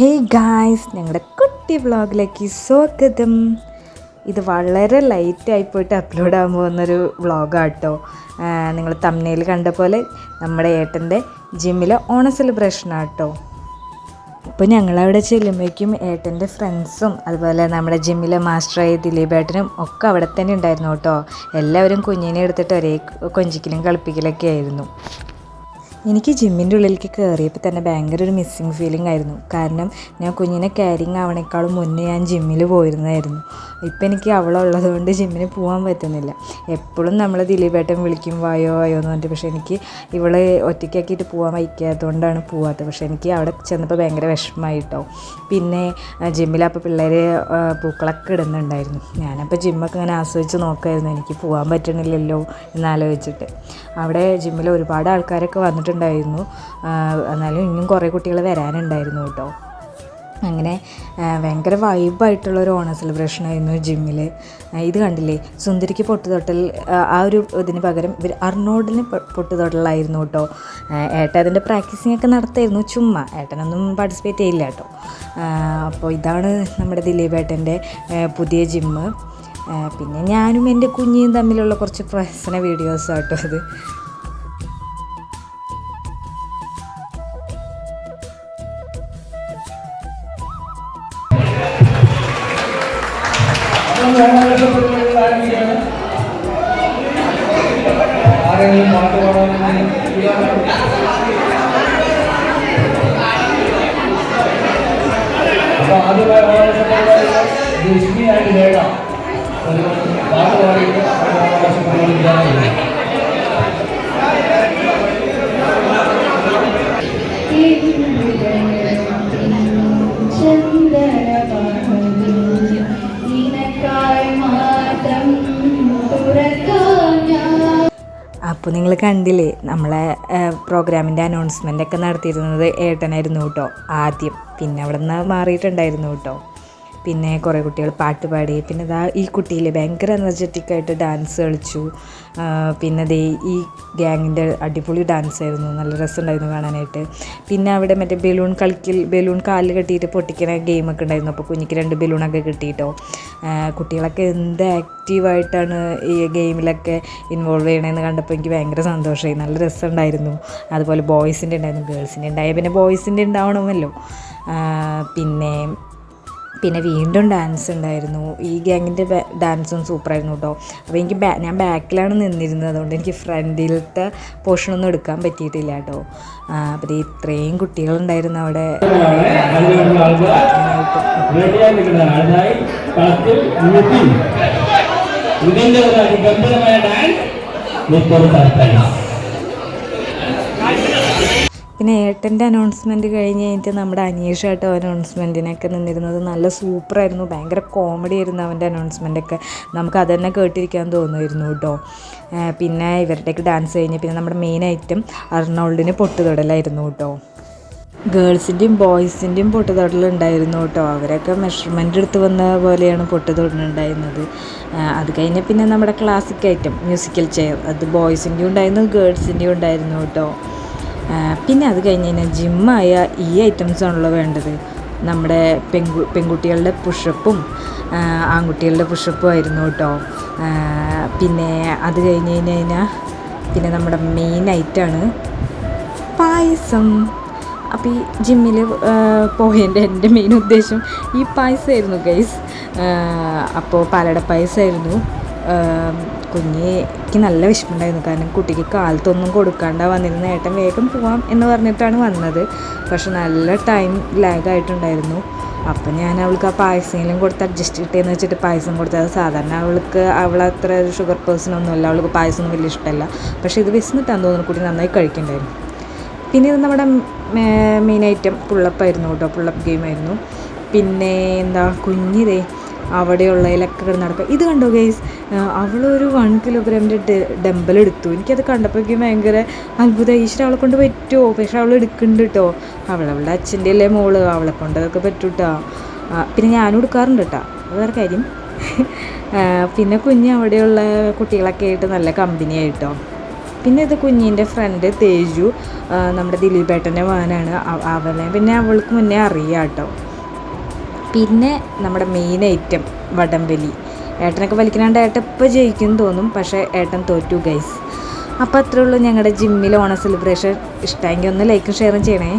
Hey guys, ഞങ്ങളുടെ കുട്ടി വ്ളോഗിലേക്ക് സ്വാഗതം. ഇത് വളരെ ലൈറ്റായി പോയിട്ട് അപ്ലോഡ് ആകാൻ പോകുന്നൊരു വ്ളോഗാണ് കേട്ടോ. നിങ്ങൾ തംബ്നെയിൽ കണ്ട പോലെ നമ്മുടെ ഏട്ടൻ്റെ ജിമ്മിലെ ഓണ സെലിബ്രേഷനാണ് കേട്ടോ. അപ്പോൾ ഞങ്ങളവിടെ ചെല്ലുമ്പോഴേക്കും ഏട്ടൻ്റെ ഫ്രണ്ട്സും അതുപോലെ നമ്മുടെ ജിമ്മിലെ മാസ്റ്ററായ ദിലീപേട്ടനും ഒക്കെ അവിടെ തന്നെ ഉണ്ടായിരുന്നു കേട്ടോ. എല്ലാവരും കുഞ്ഞിനെ എടുത്തിട്ട് ഒരേ കൊഞ്ചിക്കലും കളിപ്പിക്കലൊക്കെ ആയിരുന്നു. എനിക്ക് ജിമ്മിൻ്റെ ഉള്ളിലേക്ക് കയറിയപ്പോൾ തന്നെ ഭയങ്കര ഒരു മിസ്സിങ് ഫീലിംഗ് ആയിരുന്നു. കാരണം ഞാൻ കുഞ്ഞിനെ ക്യാരിങ് ആവണേക്കാളും മുന്നേ ഞാൻ ജിമ്മിൽ പോയിരുന്നായിരുന്നു. ഇപ്പം എനിക്ക് അവളുള്ളത് കൊണ്ട് ജിമ്മിന് പോകാൻ പറ്റുന്നില്ല. എപ്പോഴും നമ്മൾ ദിലീപേട്ടൻ വിളിക്കും വായോ വായോ എന്ന് പറഞ്ഞിട്ട്, പക്ഷേ എനിക്ക് ഇവളെ ഒറ്റയ്ക്കാക്കിയിട്ട് പോകാൻ വയ്ക്കാത്തതുകൊണ്ടാണ് പോകാത്തത്. പക്ഷേ എനിക്ക് അവിടെ ചെന്നപ്പോൾ ഭയങ്കര വിഷമമായിട്ടോ. പിന്നെ ജിമ്മിലപ്പോൾ പിള്ളേർ പൂക്കളൊക്കെ ഇടുന്നുണ്ടായിരുന്നു. ഞാനപ്പോൾ ജിമ്മൊക്കെ ഇങ്ങനെ ആസ്വദിച്ച് നോക്കുമായിരുന്നു. എനിക്ക് പോകാൻ പറ്റണില്ലല്ലോ എന്നാലോചിച്ചിട്ട്. അവിടെ ജിമ്മിൽ ഒരുപാട് ആൾക്കാരൊക്കെ വന്നിട്ടുണ്ടായിരുന്നു. എന്നാലും ഇനിയും കുറേ കുട്ടികൾ വരാനുണ്ടായിരുന്നു കേട്ടോ. അങ്ങനെ ഭയങ്കര വൈബായിട്ടുള്ളൊരു ഓണ സെലിബ്രേഷനായിരുന്നു ജിമ്മിൽ. ഇത് കണ്ടില്ലേ, സുന്ദരിക്ക് പൊട്ടുതൊട്ടൽ, ആ ഒരു ഇതിന് പകരം ഇവർ അർണോൾഡിന് പൊട്ടുതൊട്ടലായിരുന്നു കേട്ടോ. ഏട്ടൻ അതിൻ്റെ പ്രാക്ടീസിങ് ഒക്കെ നടത്തായിരുന്നു, ചുമ്മാ ഏട്ടനൊന്നും പാർട്ടിസിപ്പേറ്റ് ചെയ്യില്ല കേട്ടോ. അപ്പോൾ ഇതാണ് നമ്മുടെ ദിലീപേട്ടൻ്റെ പുതിയ ജിമ്മ്. പിന്നെ ഞാനും എൻ്റെ കുഞ്ഞിയും തമ്മിലുള്ള കുറച്ച് പ്രഹസന വീഡിയോസാട്ടോ ഇത്. അപ്പോൾ നിങ്ങൾ കണ്ടില്ലേ, നമ്മളെ പ്രോഗ്രാമിൻ്റെ അനൗൺസ്മെൻ്റൊക്കെ നടത്തിയിരുന്നത് ഏട്ടനായിരുന്നു കേട്ടോ ആദ്യം. പിന്നെ അവിടെ നിന്ന് മാറിയിട്ടുണ്ടായിരുന്നു കേട്ടോ. പിന്നെ കുറേ കുട്ടികൾ പാട്ട് പാടി. പിന്നെ ഈ കുട്ടിയിൽ ഭയങ്കര എനർജറ്റിക്കായിട്ട് ഡാൻസ് കളിച്ചു. പിന്നെ ഈ ഗ്യാങ്ങിൻ്റെ അടിപൊളി ഡാൻസ് ആയിരുന്നു, നല്ല രസമുണ്ടായിരുന്നു കാണാനായിട്ട്. പിന്നെ അവിടെ മറ്റേ ബലൂൺ കാലിൽ കെട്ടിയിട്ട് പൊട്ടിക്കുന്ന ഗെയിമൊക്കെ ഉണ്ടായിരുന്നു. അപ്പോൾ കുഞ്ഞിക്ക് 2 ബലൂണൊക്കെ കിട്ടിയിട്ടോ. കുട്ടികളൊക്കെ എന്ത് ആക്റ്റീവായിട്ടാണ് ഈ ഗെയിമിലൊക്കെ ഇൻവോൾവ് ചെയ്യണമെന്ന് കണ്ടപ്പോൾ എനിക്ക് ഭയങ്കര സന്തോഷമായി, നല്ല രസമുണ്ടായിരുന്നു. അതുപോലെ ബോയ്സിൻ്റെ ഉണ്ടായിരുന്നു, ഗേൾസിൻ്റെ ഉണ്ടായ പിന്നെ ബോയ്സിൻ്റെ ഉണ്ടാവണമല്ലോ. പിന്നെ വീണ്ടും ഡാൻസ് ഉണ്ടായിരുന്നു. ഈ ഗ്യാങ്ങിൻ്റെ ഡാൻസും സൂപ്പറായിരുന്നു കേട്ടോ. അപ്പോൾ എനിക്ക് ഞാൻ ബാക്കിലാണ് നിന്നിരുന്നത്, അതുകൊണ്ട് എനിക്ക് ഫ്രണ്ടിലത്തെ പോർഷനൊന്നും എടുക്കാൻ പറ്റിയിട്ടില്ല കേട്ടോ. അപ്പോൾ ഇത്രയും കുട്ടികളുണ്ടായിരുന്നു അവിടെ. പിന്നെ ഏട്ടൻ്റെ അനൗൺസ്മെൻറ്റ് കഴിഞ്ഞ് കഴിഞ്ഞിട്ട് നമ്മുടെ അനീഷ് കേട്ടോ അനൗൺസ്മെൻറ്റിനൊക്കെ നിന്നിരുന്നത്. നല്ല സൂപ്പറായിരുന്നു, ഭയങ്കര കോമഡി ആയിരുന്നു അവൻ്റെ അനൗൺസ്മെൻറ്റൊക്കെ. നമുക്ക് അതന്നെ കേട്ടിരിക്കാൻ തോന്നുമായിരുന്നു കേട്ടോ. പിന്നെ ഇവരുടെയൊക്കെ ഡാൻസ് കഴിഞ്ഞ് പിന്നെ നമ്മുടെ മെയിൻ ഐറ്റം അർണോൾഡിന് പൊട്ടുതൊടലായിരുന്നു കേട്ടോ. ഗേൾസിൻ്റെയും ബോയ്സിൻ്റെയും പൊട്ടുതൊടലുണ്ടായിരുന്നു കേട്ടോ. അവരൊക്കെ മെഷർമെൻ്റ് എടുത്ത് വന്ന പോലെയാണ് പൊട്ടുതൊടലുണ്ടായിരുന്നത്. അത് കഴിഞ്ഞ് പിന്നെ നമ്മുടെ ക്ലാസിക് ഐറ്റം മ്യൂസിക്കൽ ചെയർ, അത് ബോയ്സിൻ്റെയും ഉണ്ടായിരുന്നു ഗേൾസിൻ്റെയും ഉണ്ടായിരുന്നു കേട്ടോ. പിന്നെ അത് കഴിഞ്ഞ് കഴിഞ്ഞാൽ ജിമ്മായ ഈ ഐറ്റംസാണല്ലോ വേണ്ടത്. നമ്മുടെ പെൺകുട്ടികളുടെ പുഷപ്പും ആൺകുട്ടികളുടെ പുഷപ്പും ആയിരുന്നു കേട്ടോ. പിന്നെ അത് കഴിഞ്ഞ് കഴിഞ്ഞാൽ പിന്നെ നമ്മുടെ മെയിൻ ഐറ്റമാണ് പായസം. അപ്പോൾ ഈ ജിമ്മിൽ പോയതിൻ്റെ എൻ്റെ മെയിൻ ഉദ്ദേശം ഈ പായസമായിരുന്നു ഗൈസ്. അപ്പോൾ പാലട പായസമായിരുന്നു. കുഞ്ഞിക്ക് നല്ല വിഷമമുണ്ടായിരുന്നു, കാരണം കുട്ടിക്ക് കാലത്തൊന്നും കൊടുക്കാണ്ട വന്നിരുന്ന. ഏട്ടൻ വേഗം പോവാം എന്ന് പറഞ്ഞിട്ടാണ് വന്നത്, പക്ഷെ നല്ല ടൈം ലാഗായിട്ടുണ്ടായിരുന്നു. അപ്പം ഞാൻ അവൾക്ക് ആ പായസമെങ്കിലും കൊടുത്ത് അഡ്ജസ്റ്റ് കിട്ടിയെന്ന് വെച്ചിട്ട് പായസം കൊടുത്തത്. സാധാരണ അവളത്ര ഒരു ഷുഗർ പേഴ്സണൊന്നുമല്ല, അവൾക്ക് പായസമൊന്നും വലിയ ഇഷ്ടമല്ല. പക്ഷേ ഇത് വിശന്നിട്ടാന്ന് തോന്നുന്നു, കുട്ടി നന്നായി കഴിക്കണ്ടായിരുന്നു. പിന്നെ ഇത് നമ്മുടെ മെയിൻ ഐറ്റം പുള്ളപ്പായിരുന്നു കേട്ടോ, പുള്ളപ്പ് ഗെയിമായിരുന്നു. പിന്നെ കുഞ്ഞിതേ അവിടെയുള്ളതിലൊക്കെ കിടന്ന് നടക്കുക. ഇത് കണ്ടോ ഗൈസ്, അവളൊരു 1 കിലോഗ്രാമിൻ്റെ ഡമ്പലെടുത്തു. എനിക്കത് കണ്ടപ്പോഴേക്കും ഭയങ്കര അത്ഭുതമായി. ഈശ്വര, അവളെ കൊണ്ട് പറ്റുമോ? പക്ഷെ അവൾ എടുക്കുന്നുണ്ട് കേട്ടോ. അവളുടെ അച്ഛൻ്റെ അല്ലേ മോള്, അവളെ കൊണ്ട് അതൊക്കെ പറ്റും കേട്ടോ. പിന്നെ ഞാനും എടുക്കാറുണ്ട് കേട്ടോ, അത് വേറെ കാര്യം. പിന്നെ കുഞ്ഞ് അവിടെയുള്ള കുട്ടികളൊക്കെ ആയിട്ട് നല്ല കമ്പനിയായിട്ടോ. പിന്നെ ഇത് കുഞ്ഞിൻ്റെ ഫ്രണ്ട് തേജു, നമ്മുടെ ദിലീപേട്ടൻ്റെ മകനാണ്. അവനെ പിന്നെ അവൾക്ക് മുന്നേ അറിയാം കേട്ടോ. പിന്നെ നമ്മുടെ മെയിൻ ഐറ്റം വടംവലി. ഏട്ടനൊക്കെ വലിക്കാണ്ട് ഏട്ടൻ ഇപ്പോൾ ജയിക്കും തോന്നും, പക്ഷേ ഏട്ടൻ തോറ്റു ഗൈസ്. അപ്പോൾ അത്രേ ഉള്ളൂ ഞങ്ങളുടെ ജിമ്മിൽ ഓണ സെലിബ്രേഷൻ. ഇഷ്ടമെങ്കിൽ ഒന്ന് ലൈക്കും ഷെയറും ചെയ്യണേ.